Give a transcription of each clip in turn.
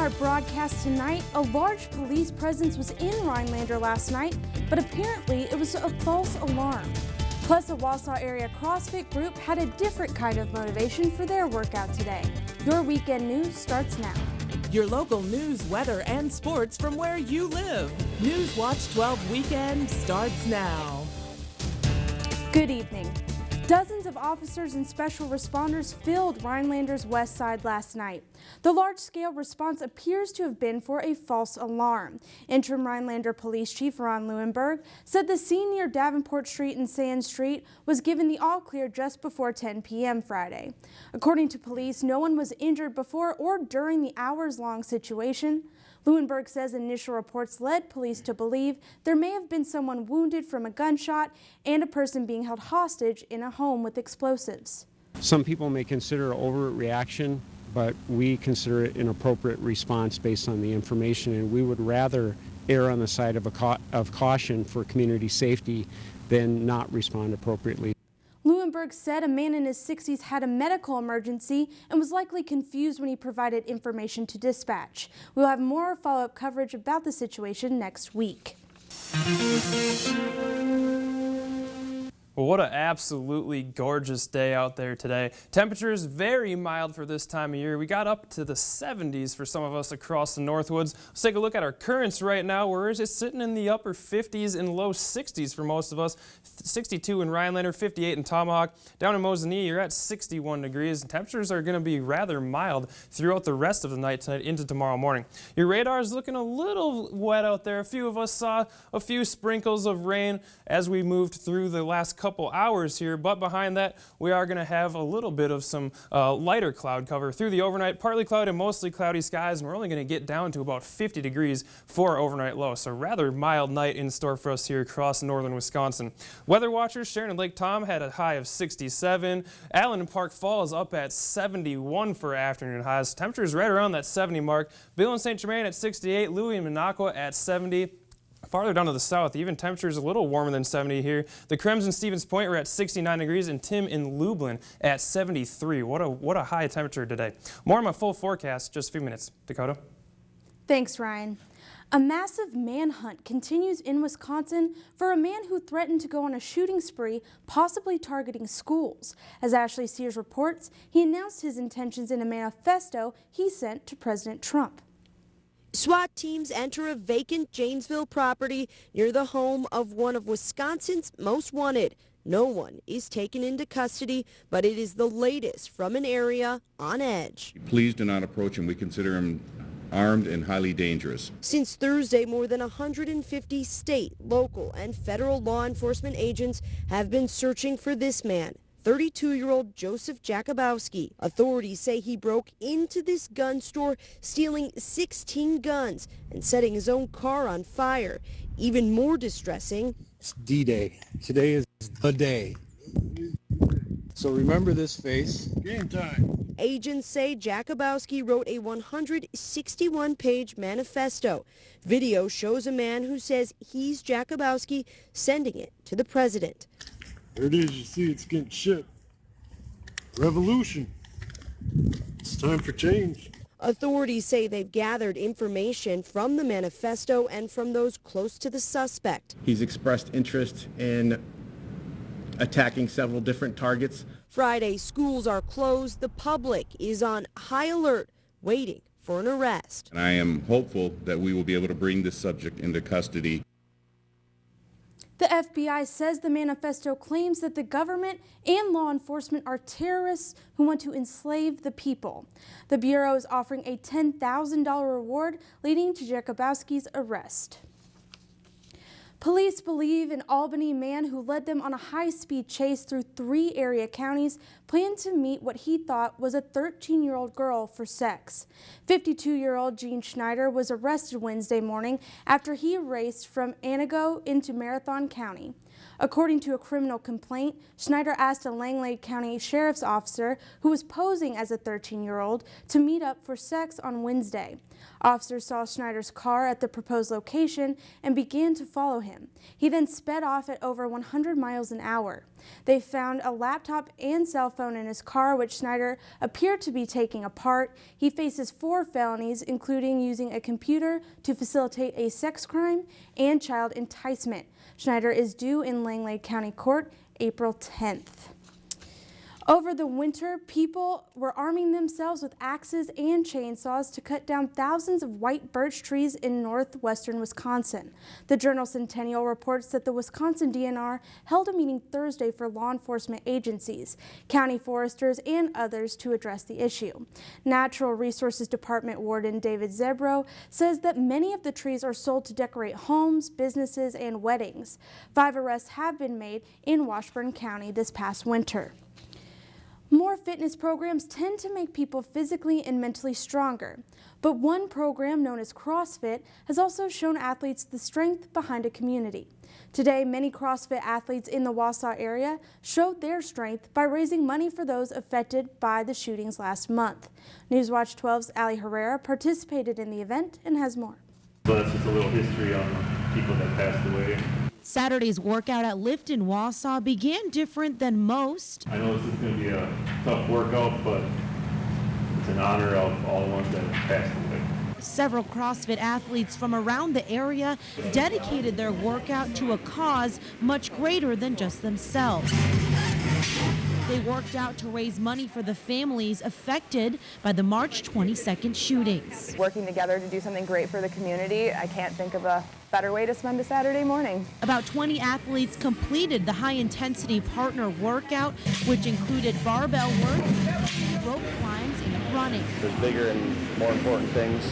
our broadcast tonight, a large police presence was in Rhinelander last night, but apparently it was a false alarm. Plus, a Wausau area CrossFit group had a different kind of motivation for their workout today. Your weekend news starts now. Your local news, weather, and sports from where you live. News Watch 12 Weekend starts now. Good evening. Dozens of officers and special responders filled Rhinelander's west side last night. The large-scale response appears to have been for a false alarm. Interim Rhinelander Police Chief Ron Leuenberg said the scene near Davenport Street and Sand Street was given the all-clear just before 10 p.m. Friday. According to police, no one was injured before or during the hours-long situation. Leuenberg says initial reports led police to believe there may have been someone wounded from a gunshot and a person being held hostage in a home with explosives. Some people may consider it overreaction, but we consider it an appropriate response based on the information, and we would rather err on the side of caution for community safety than not respond appropriately. Leuenberg said a man in his 60s had a medical emergency and was likely confused when he provided information to dispatch. We'll have more follow-up coverage about the situation next week. Well, what an absolutely gorgeous day out there today. Temperatures very mild for this time of year. We got up to the 70s for some of us across the Northwoods. Let's take a look at our currents right now. We're just sitting in the upper 50s and low 60s for most of us. 62 in Rhinelander, 58 in Tomahawk. Down in Mosinee, you're at 61 degrees. Temperatures are going to be rather mild throughout the rest of the night tonight into tomorrow morning. Your radar is looking a little wet out there. A few of us saw a few sprinkles of rain as we moved through the last couple hours here, but behind that we are going to have a little bit of some lighter cloud cover through the overnight. Partly cloudy and mostly cloudy skies, and we're only going to get down to about 50 degrees for our overnight low. So rather mild night in store for us here across northern Wisconsin. Weather watchers, Sharon and Lake Tom had a high of 67. Allen and Park Falls up at 71 for afternoon highs. Temperatures right around that 70 mark. Bill and St. Germain at 68. Louis and Minocqua at 70. Farther down to the south, even temperatures a little warmer than 70 here. The Krems in Stevens Point were at 69 degrees, and Tim in Lublin at 73. What a high temperature today. More on my full forecast just a few minutes. Dakota? Thanks, Ryan. A massive manhunt continues in Wisconsin for a man who threatened to go on a shooting spree, possibly targeting schools. As Ashley Sears reports, he announced his intentions in a manifesto he sent to President Trump. SWAT teams enter a vacant Janesville property near the home of one of Wisconsin's most wanted. No one is taken into custody, but it is the latest from an area on edge. Please do not approach him. We consider him armed and highly dangerous. Since Thursday, more than 150 state, local, and federal law enforcement agents have been searching for this man. 32-year-old Joseph Jakubowski. Authorities say he broke into this gun store, stealing 16 guns and setting his own car on fire. Even more distressing, it's D-Day. Today is the day. So remember this face. Game time. Agents say Jakubowski wrote a 161-page manifesto. Video shows a man who says he's Jakubowski sending it to the president. There it is, you see it's getting shipped. Revolution. It's time for change. Authorities say they've gathered information from the manifesto and from those close to the suspect. He's expressed interest in attacking several different targets. Friday, schools are closed. The public is on high alert, waiting for an arrest. And I am hopeful that we will be able to bring this subject into custody. The FBI says the manifesto claims that the government and law enforcement are terrorists who want to enslave the people. The Bureau is offering a $10,000 reward leading to Jakubowski's arrest. Police believe an Albany man who led them on a high-speed chase through 3 area counties planned to meet what he thought was a 13-year-old girl for sex. 52-year-old Gene Schneider was arrested Wednesday morning after he raced from Antigo into Marathon County. According to a criminal complaint, Schneider asked a Langley County Sheriff's officer who was posing as a 13-year-old to meet up for sex on Wednesday. Officers saw Schneider's car at the proposed location and began to follow him. He then sped off at over 100 miles an hour. They found a laptop and cell phone in his car, which Schneider appeared to be taking apart. He faces 4 felonies, including using a computer to facilitate a sex crime and child enticement. Schneider is due in Langley County Court April 10th. Over the winter, people were arming themselves with axes and chainsaws to cut down thousands of white birch trees in northwestern Wisconsin. The Journal Centennial reports that the Wisconsin DNR held a meeting Thursday for law enforcement agencies, county foresters, and others to address the issue. Natural Resources Department Warden David Zebro says that many of the trees are sold to decorate homes, businesses, and weddings. 5 arrests have been made in Washburn County this past winter. More fitness programs tend to make people physically and mentally stronger, but one program known as CrossFit has also shown athletes the strength behind a community. Today, many CrossFit athletes in the Wausau area showed their strength by raising money for those affected by the shootings last month. Newswatch 12's Ali Herrera participated in the event and has more. So that's just a little history on the people that passed away. Saturday's workout at Lift in Wausau began different than most. I know this is going to be a tough workout, but it's in honor of all the ones that passed away. Several CrossFit athletes from around the area dedicated their workout to a cause much greater than just themselves. They worked out to raise money for the families affected by the March 22nd shootings. Working together to do something great for the community, I can't think of a better way to spend a Saturday morning. About 20 athletes completed the high-intensity partner workout, which included barbell work, rope climbs, and running. There's bigger and more important things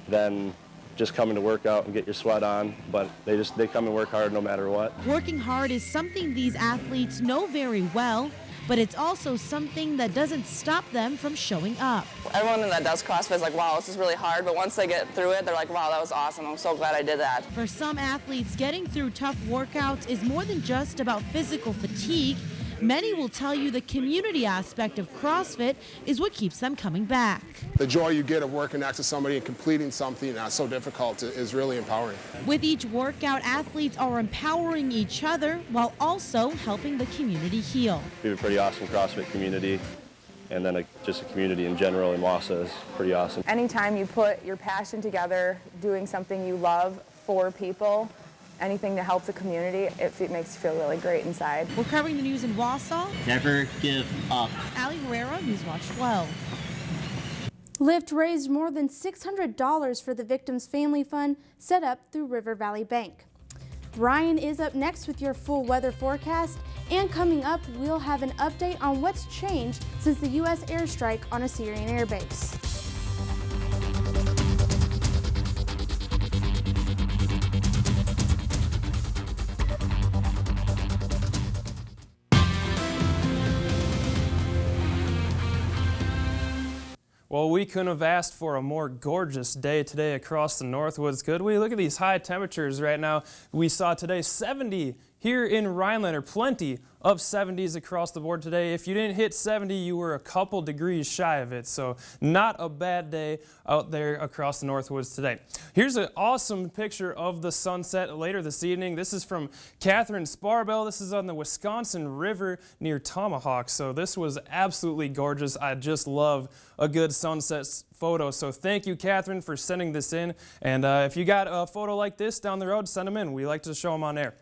than just coming to work out and get your sweat on, but they come and work hard no matter what. Working hard is something these athletes know very well, but it's also something that doesn't stop them from showing up. Everyone that does CrossFit is like, wow, this is really hard, but once they get through it, they're like, wow, that was awesome. I'm so glad I did that. For some athletes, getting through tough workouts is more than just about physical fatigue. Many will tell you the community aspect of CrossFit is what keeps them coming back. The joy you get of working next to somebody and completing something that's so difficult is really empowering. With each workout, athletes are empowering each other while also helping the community heal. We have a pretty awesome CrossFit community, and then just a community in general in Wausau is pretty awesome. Anytime you put your passion together, doing something you love for people, anything to help the community, it makes you feel really great inside. We're covering the news in Wausau. Never give up. Ali Herrera, Newswatch 12. Lyft raised more than $600 for the victims' family fund set up through River Valley Bank. Ryan is up next with your full weather forecast, and coming up, we'll have an update on what's changed since the U.S. airstrike on a Syrian airbase. Well, we couldn't have asked for a more gorgeous day today across the Northwoods, could we? Look at these high temperatures right now. We saw today 70 here in Rhinelander, plenty of 70s across the board today. If you didn't hit 70, you were a couple degrees shy of it, so not a bad day out there across the Northwoods today. Here's an awesome picture of the sunset later this evening. This is from Catherine Sparbell. This is on the Wisconsin River near Tomahawk, so this was absolutely gorgeous. I just love a good sunset photo, so thank you, Catherine, for sending this in. And if you got a photo like this down the road, send them in. We like to show them on air.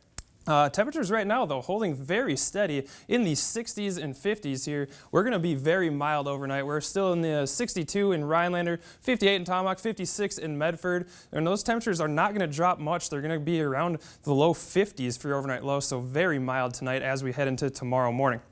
Temperatures right now, though, holding very steady in the 60s and 50s here. We're going to be very mild overnight. We're still in the 62 in Rhinelander, 58 in Tomahawk, 56 in Medford. And those temperatures are not going to drop much. They're going to be around the low 50s for your overnight low, so very mild tonight as we head into tomorrow morning.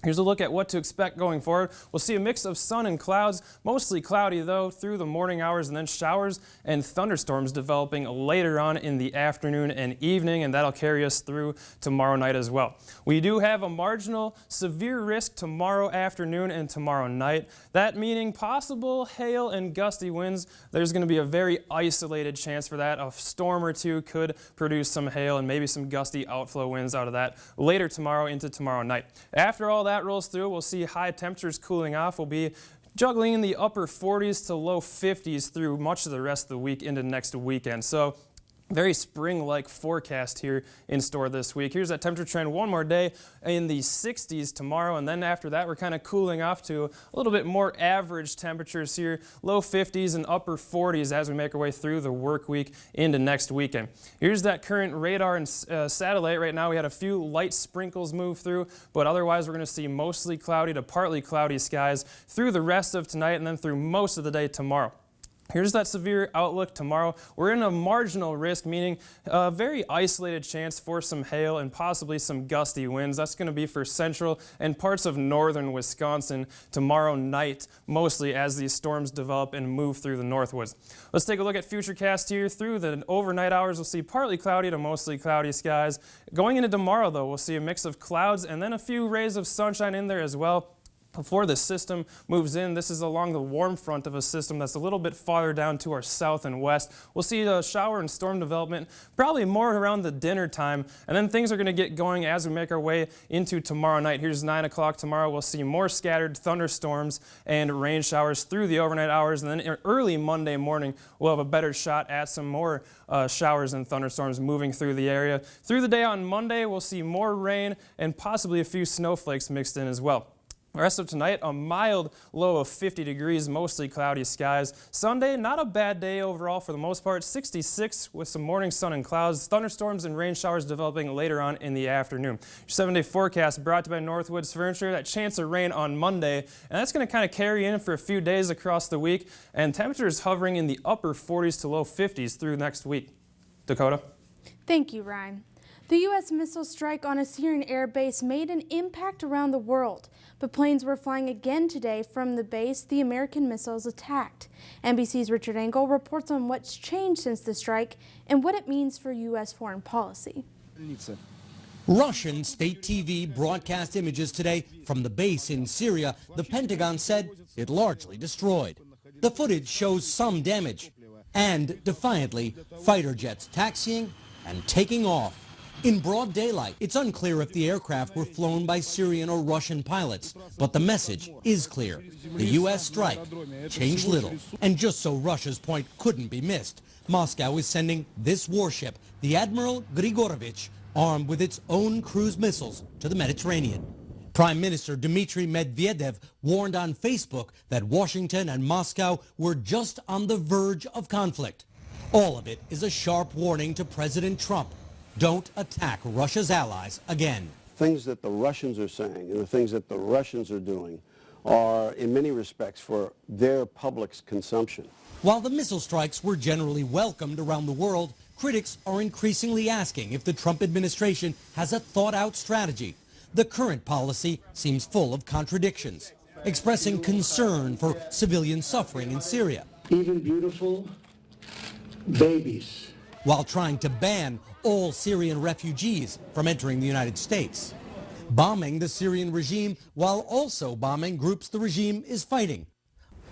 Here's a look at what to expect going forward. We'll see a mix of sun and clouds, mostly cloudy though through the morning hours, and then showers and thunderstorms developing later on in the afternoon and evening, and that'll carry us through tomorrow night as well. We do have a marginal severe risk tomorrow afternoon and tomorrow night. That meaning possible hail and gusty winds. There's going to be a very isolated chance for that. A storm or two could produce some hail and maybe some gusty outflow winds out of that later tomorrow into tomorrow night. After all that rolls through, we'll see high temperatures cooling off. We'll be juggling in the upper 40s to low 50s through much of the rest of the week into next weekend. So very spring-like forecast here in store this week. Here's that temperature trend one more day in the 60s tomorrow, and then after that we're kind of cooling off to a little bit more average temperatures here, low 50s and upper 40s as we make our way through the work week into next weekend. Here's that current radar and satellite. Right now we had a few light sprinkles move through, but otherwise we're going to see mostly cloudy to partly cloudy skies through the rest of tonight and then through most of the day tomorrow. Here's that severe outlook tomorrow. We're in a marginal risk, meaning a very isolated chance for some hail and possibly some gusty winds. That's going to be for central and parts of northern Wisconsin tomorrow night, mostly as these storms develop and move through the northwoods. Let's take a look at Futurecast here. Through the overnight hours, we'll see partly cloudy to mostly cloudy skies. Going into tomorrow, though, we'll see a mix of clouds and then a few rays of sunshine in there as well. Before the system moves in, this is along the warm front of a system that's a little bit farther down to our south and west. We'll see a shower and storm development probably more around the dinner time, and then things are going to get going as we make our way into tomorrow night. Here's 9 o'clock tomorrow. We'll see more scattered thunderstorms and rain showers through the overnight hours, and then early Monday morning we'll have a better shot at some more showers and thunderstorms moving through the area. Through the day on Monday, we'll see more rain and possibly a few snowflakes mixed in as well. The rest of tonight, a mild low of 50 degrees, mostly cloudy skies. Sunday, not a bad day overall for the most part, 66 with some morning sun and clouds, thunderstorms and rain showers developing later on in the afternoon. Your 7-day forecast brought to you by Northwoods Furniture. That chance of rain on Monday, and that's going to kind of carry in for a few days across the week, and temperatures hovering in the upper 40s to low 50s through next week. Dakota? Thank you, Ryan. The U.S. missile strike on a Syrian air base made an impact around the world, but planes were flying again today from the base the American missiles attacked. NBC's Richard Engel reports on what's changed since the strike and what it means for U.S. foreign policy. Russian state TV broadcast images today from the base in Syria the Pentagon said it largely destroyed. The footage shows some damage and, defiantly, fighter jets taxiing and taking off. In broad daylight, it's unclear if the aircraft were flown by Syrian or Russian pilots, but the message is clear. The U.S. strike changed little. And just so Russia's point couldn't be missed, Moscow is sending this warship, the Admiral Grigorovich, armed with its own cruise missiles, to the Mediterranean. Prime Minister Dmitry Medvedev warned on Facebook that Washington and Moscow were just on the verge of conflict. All of it is a sharp warning to President Trump. Don't attack Russia's allies again. Things that the Russians are saying and the things that the Russians are doing are, in many respects, for their public's consumption. While the missile strikes were generally welcomed around the world, critics are increasingly asking if the Trump administration has a thought-out strategy. The current policy seems full of contradictions, expressing concern for civilian suffering in Syria. Even beautiful babies. While trying to ban all Syrian refugees from entering the United States. Bombing the Syrian regime while also bombing groups the regime is fighting.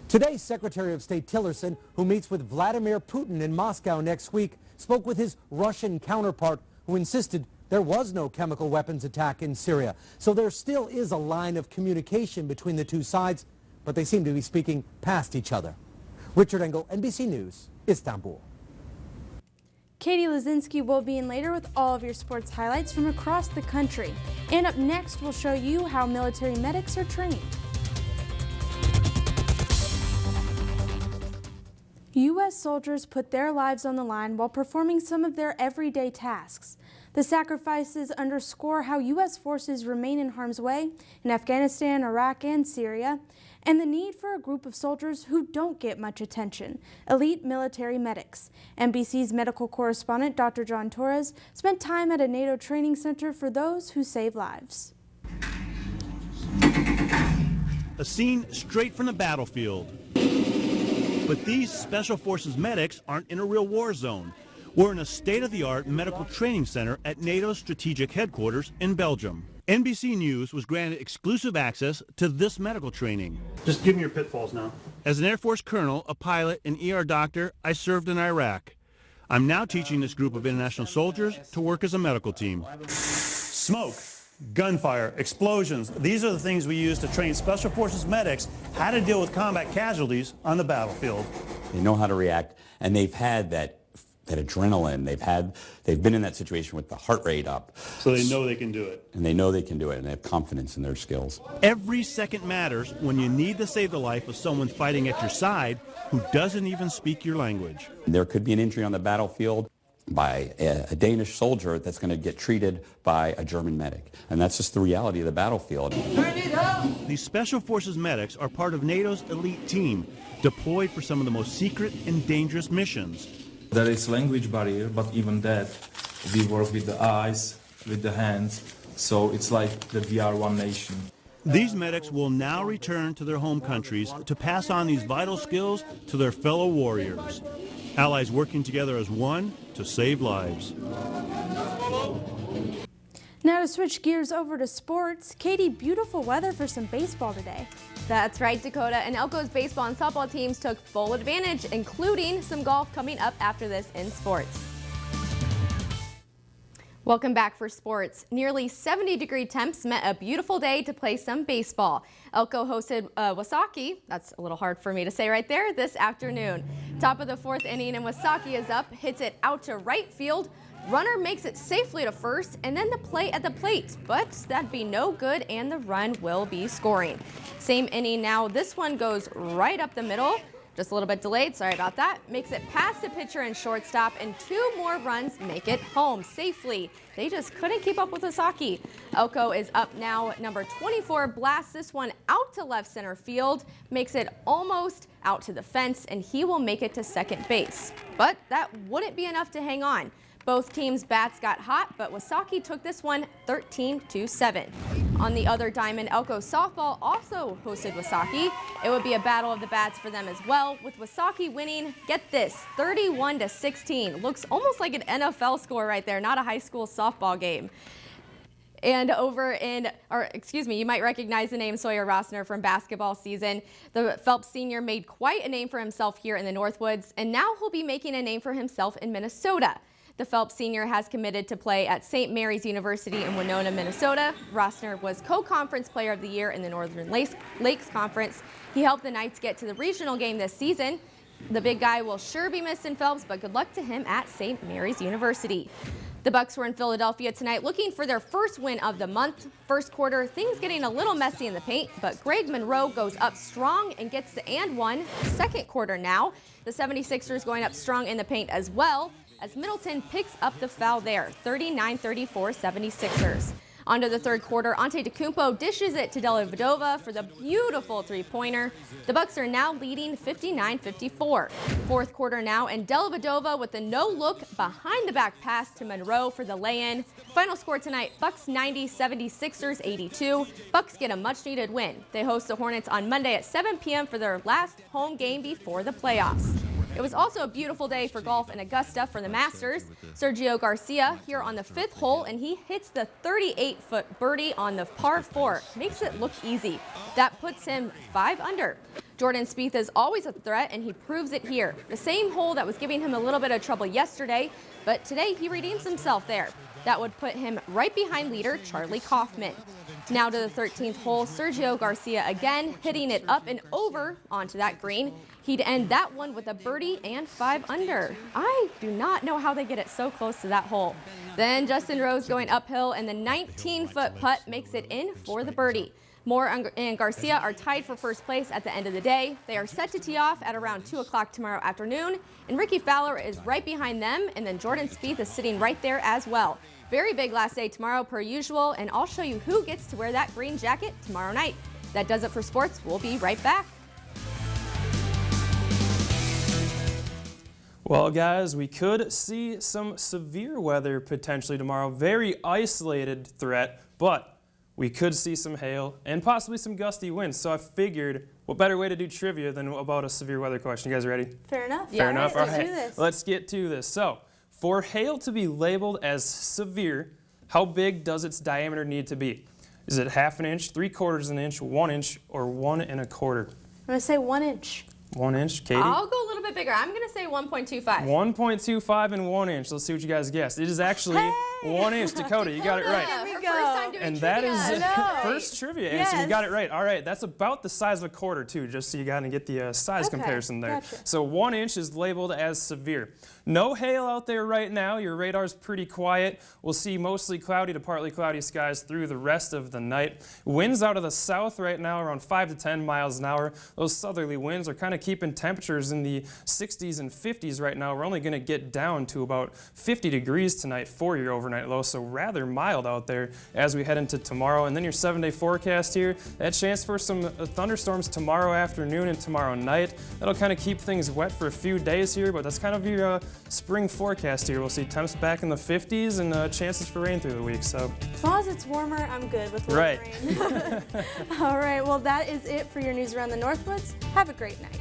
Today, Secretary of State Tillerson, who meets with Vladimir Putin in Moscow next week, spoke with his Russian counterpart, who insisted there was no chemical weapons attack in Syria. So there still is a line of communication between the two sides, but they seem to be speaking past each other. Richard Engel, NBC News, Istanbul. Katie Lazinski will be in later with all of your sports highlights from across the country. And up next, we'll show you how military medics are trained. U.S. soldiers put their lives on the line while performing some of their everyday tasks. The sacrifices underscore how U.S. forces remain in harm's way in Afghanistan, Iraq, and Syria, and the need for a group of soldiers who don't get much attention, elite military medics. NBC's medical correspondent, Dr. John Torres, spent time at a NATO training center for those who save lives. A scene straight from the battlefield. But these Special Forces medics aren't in a real war zone. We're in a state-of-the-art medical training center at NATO's strategic headquarters in Belgium. NBC News was granted exclusive access to this medical training. Just give me your pitfalls now. As an Air Force colonel, a pilot, and ER doctor, I served in Iraq. I'm now teaching this group of international soldiers to work as a medical team. Smoke, gunfire, explosions. These are the things we use to train Special Forces medics how to deal with combat casualties on the battlefield. They know how to react, and they've had that adrenaline. They've been in that situation with the heart rate up. So they know they can do it. And they know they can do it, and they have confidence in their skills. Every second matters when you need to save the life of someone fighting at your side who doesn't even speak your language. There could be an injury on the battlefield by a Danish soldier that's going to get treated by a German medic. And that's just the reality of the battlefield. These Special Forces medics are part of NATO's elite team, deployed for some of the most secret and dangerous missions. There is language barrier, but even that, we work with the eyes, with the hands, so it's like that we are one nation. These medics will now return to their home countries to pass on these vital skills to their fellow warriors. Allies working together as one to save lives. Now to switch gears over to sports, Katie, beautiful weather for some baseball today. That's right, Dakota, and Elko's baseball and softball teams took full advantage, including some golf coming up after this in sports. Welcome back for sports. Nearly 70-degree temps met a beautiful day to play some baseball. Elko hosted Wasaki, that's a little hard for me to say right there, this afternoon. Top of the fourth inning and Wasaki is up, hits it out to right field. Runner makes it safely to first, and then the play at the plate, but that'd be no good, and the run will be scoring. Same inning now, this one goes right up the middle, just a little bit delayed, sorry about that. Makes it past the pitcher and shortstop, and 2 more runs make it home safely. They just couldn't keep up with Wasaki. Elko is up now, number 24 blasts this one out to left center field, makes it almost out to the fence, and he will make it to second base. But that wouldn't be enough to hang on. Both teams' bats got hot, but Wasaki took this one 13-7. On the other diamond, Elko softball also hosted Wasaki. It would be a battle of the bats for them as well, with Wasaki winning, get this, 31-16. Looks almost like an NFL score right there, not a high school softball game. And over in, you might recognize the name Sawyer Rossner from basketball season. The Phelps senior made quite a name for himself here in the Northwoods, and now he'll be making a name for himself in Minnesota. The Phelps senior has committed to play at St. Mary's University in Winona, Minnesota. Rossner was co-conference player of the year in the Northern Lakes Conference. He helped the Knights get to the regional game this season. The big guy will sure be missed in Phelps, but good luck to him at St. Mary's University. The Bucks were in Philadelphia tonight looking for their first win of the month. First quarter, things getting a little messy in the paint, but Greg Monroe goes up strong and gets the and one. Second quarter now, the 76ers going up strong in the paint as well, as Middleton picks up the foul there, 39-34 76ers. On to the third quarter, Antetokounmpo dishes it to Dellavedova for the beautiful three-pointer. The Bucks are now leading 59-54. Fourth quarter now, and Dellavedova with the no-look behind-the-back pass to Monroe for the lay-in. Final score tonight, Bucks 90, 76ers 82. Bucks get a much-needed win. They host the Hornets on Monday at 7 p.m. for their last home game before the playoffs. It was also a beautiful day for golf in Augusta for the Masters. Sergio Garcia here on the 5th hole, and he hits the 38-foot birdie on the par 4. Makes it look easy. That puts him 5 under. Jordan Spieth is always a threat, and he proves it here. The same hole that was giving him a little bit of trouble yesterday, but today he redeems himself there. That would put him right behind leader Charlie Kaufman. Now to the 13th hole, Sergio Garcia again hitting it up and over onto that green. He'd end that one with a birdie and 5 under. I do not know how they get it so close to that hole. Then Justin Rose going uphill, and the 19-foot putt makes it in for the birdie. Moore and Garcia are tied for first place at the end of the day. They are set to tee off at around 2 o'clock tomorrow afternoon, and Ricky Fowler is right behind them, and then Jordan Spieth is sitting right there as well. Very big last day tomorrow per usual, and I'll show you who gets to wear that green jacket tomorrow night. That does it for sports. We'll be right back. Well, guys, we could see some severe weather potentially tomorrow. Very isolated threat, but we could see some hail and possibly some gusty winds. So I figured, what better way to do trivia than about a severe weather question? You guys ready? Fair enough. Fair enough. All Let's do right. this. Let's get to this. So, for hail to be labeled as severe, how big does its diameter need to be? Is it 1/2 inch, 3/4 inch, 1 inch, or 1 1/4? I'm going to say 1 inch. 1 inch, Katie? I'll go a little bit bigger. I'm going to say 1.25. 1.25 and 1 inch. Let's see what you guys guessed. It is actually 1 inch. Dakota, you got it right. Here we go. And that is first trivia answer. You got it right. All right, that's about the size of a quarter too, just so you got to get the size comparison there. Gotcha. So 1 inch is labeled as severe. No hail out there right now. Your radar's pretty quiet. We'll see mostly cloudy to partly cloudy skies through the rest of the night. Winds out of the south right now around 5 to 10 miles an hour. Those southerly winds are kind of keeping temperatures in the 60s and 50s right now. We're only going to get down to about 50 degrees tonight for your overnight low, so rather mild out there as we head into tomorrow. And then your 7-day forecast here, that chance for some thunderstorms tomorrow afternoon and tomorrow night. That'll kind of keep things wet for a few days here, but that's kind of your spring forecast here. We'll see temps back in the 50s and chances for rain through the week. So as long as it's warmer, I'm good with rain. Right. All right, well, that is it for your news around the Northwoods. Have a great night.